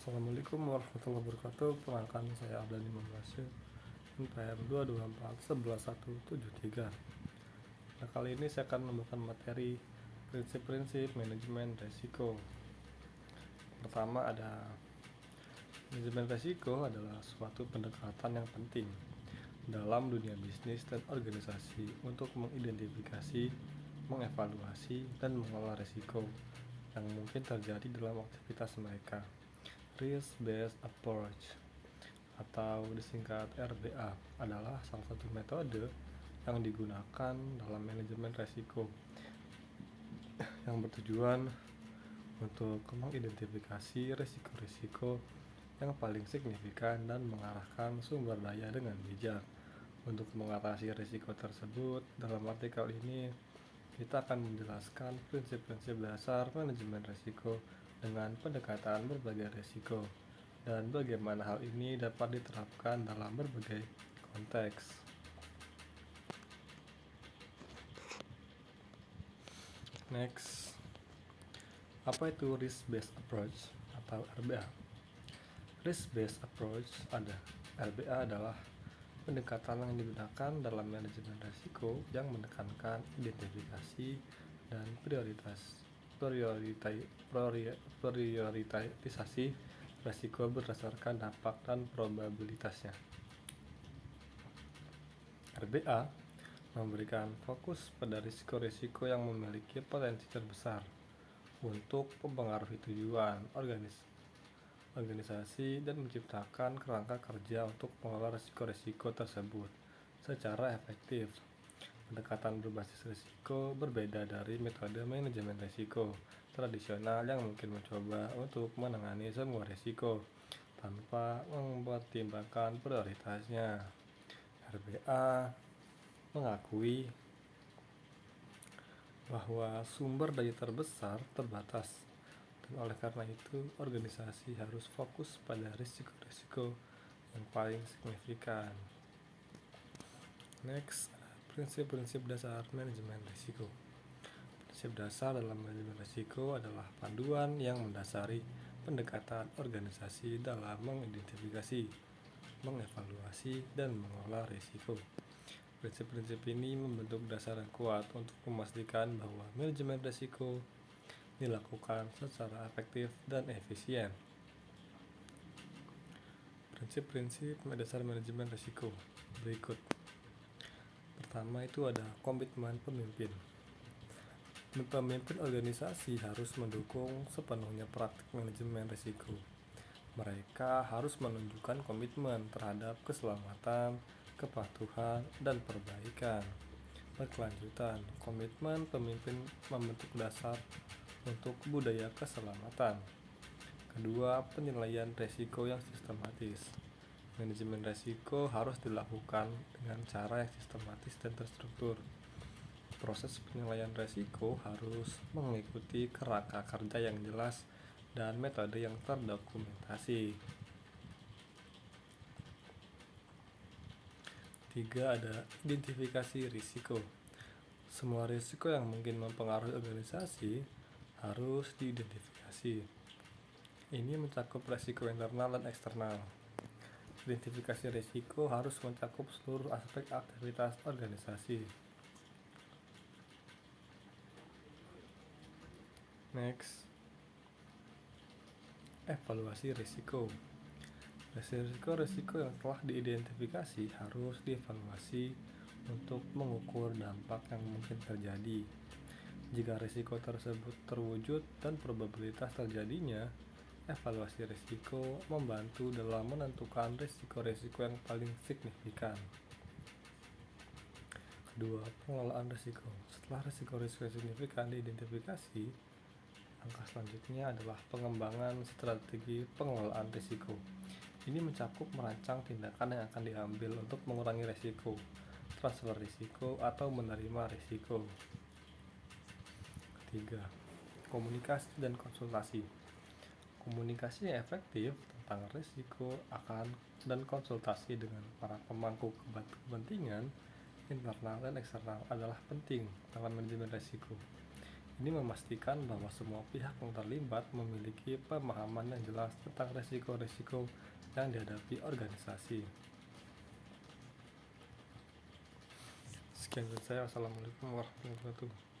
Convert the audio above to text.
Assalamualaikum warahmatullahi wabarakatuh. Perkenalkan saya Abdani Mamrasy, NPM 224111773. Nah, kali ini saya akan membawakan materi prinsip-prinsip manajemen risiko. Pertama ada manajemen risiko adalah suatu pendekatan yang penting dalam dunia bisnis dan organisasi untuk mengidentifikasi, mengevaluasi, dan mengelola risiko yang mungkin terjadi dalam aktivitas mereka. Risk-based approach atau disingkat RBA adalah salah satu metode yang digunakan dalam manajemen risiko yang bertujuan untuk mengidentifikasi risiko-risiko yang paling signifikan dan mengarahkan sumber daya dengan bijak. Untuk mengatasi risiko tersebut, dalam artikel ini kita akan menjelaskan prinsip-prinsip dasar manajemen risiko dengan pendekatan berbagai risiko dan bagaimana hal ini dapat diterapkan dalam berbagai konteks. Next, apa itu risk-based approach atau RBA? Risk-based approach RBA adalah pendekatan yang digunakan dalam manajemen risiko yang menekankan identifikasi dan prioritisasi risiko berdasarkan dampak dan probabilitasnya. RBA memberikan fokus pada risiko-risiko yang memiliki potensi terbesar untuk mempengaruhi tujuan organisasi dan menciptakan kerangka kerja untuk mengelola risiko-risiko tersebut secara efektif. Pendekatan berbasis risiko berbeda dari metode manajemen risiko tradisional yang mungkin mencoba untuk menangani semua risiko tanpa mempertimbangkan prioritasnya. RBA mengakui bahwa sumber daya terbesar terbatas, dan oleh karena itu organisasi harus fokus pada risiko-risiko yang paling signifikan. Next, prinsip-prinsip dasar manajemen risiko. Prinsip dasar dalam manajemen risiko adalah panduan yang mendasari pendekatan organisasi dalam mengidentifikasi, mengevaluasi, dan mengelola risiko. Prinsip-prinsip ini membentuk dasar yang kuat untuk memastikan bahwa manajemen risiko dilakukan secara efektif dan efisien. Prinsip-prinsip dasar manajemen risiko berikut. Pertama itu ada komitmen pemimpin. Pemimpin organisasi harus mendukung sepenuhnya praktik manajemen risiko. Mereka harus menunjukkan komitmen terhadap keselamatan, kepatuhan, dan perbaikan berkelanjutan. Komitmen pemimpin membentuk dasar untuk budaya keselamatan. Kedua, penilaian risiko yang sistematis. Manajemen risiko harus dilakukan dengan cara yang sistematis dan terstruktur. Proses penilaian risiko harus mengikuti kerangka kerja yang jelas dan metode yang terdokumentasi. 3. Ada identifikasi risiko. Semua risiko yang mungkin mempengaruhi organisasi harus diidentifikasi. Ini mencakup risiko internal dan eksternal. Identifikasi risiko harus mencakup seluruh aspek aktivitas organisasi. Next, evaluasi risiko. Risiko-risiko yang telah diidentifikasi harus dievaluasi untuk mengukur dampak yang mungkin terjadi. Jika risiko tersebut terwujud dan probabilitas terjadinya, evaluasi risiko membantu dalam menentukan risiko-risiko yang paling signifikan. Kedua, pengelolaan risiko. Setelah risiko-risiko signifikan diidentifikasi, langkah selanjutnya adalah pengembangan strategi pengelolaan risiko. Ini mencakup merancang tindakan yang akan diambil untuk mengurangi risiko, transfer risiko, atau menerima risiko. Ketiga, komunikasi dan konsultasi. Komunikasi yang efektif tentang risiko dan konsultasi dengan para pemangku kepentingan internal dan eksternal adalah penting dalam manajemen risiko. Ini memastikan bahwa semua pihak yang terlibat memiliki pemahaman yang jelas tentang resiko-resiko yang dihadapi organisasi. Sekian dari saya. Wassalamualaikum warahmatullahi wabarakatuh.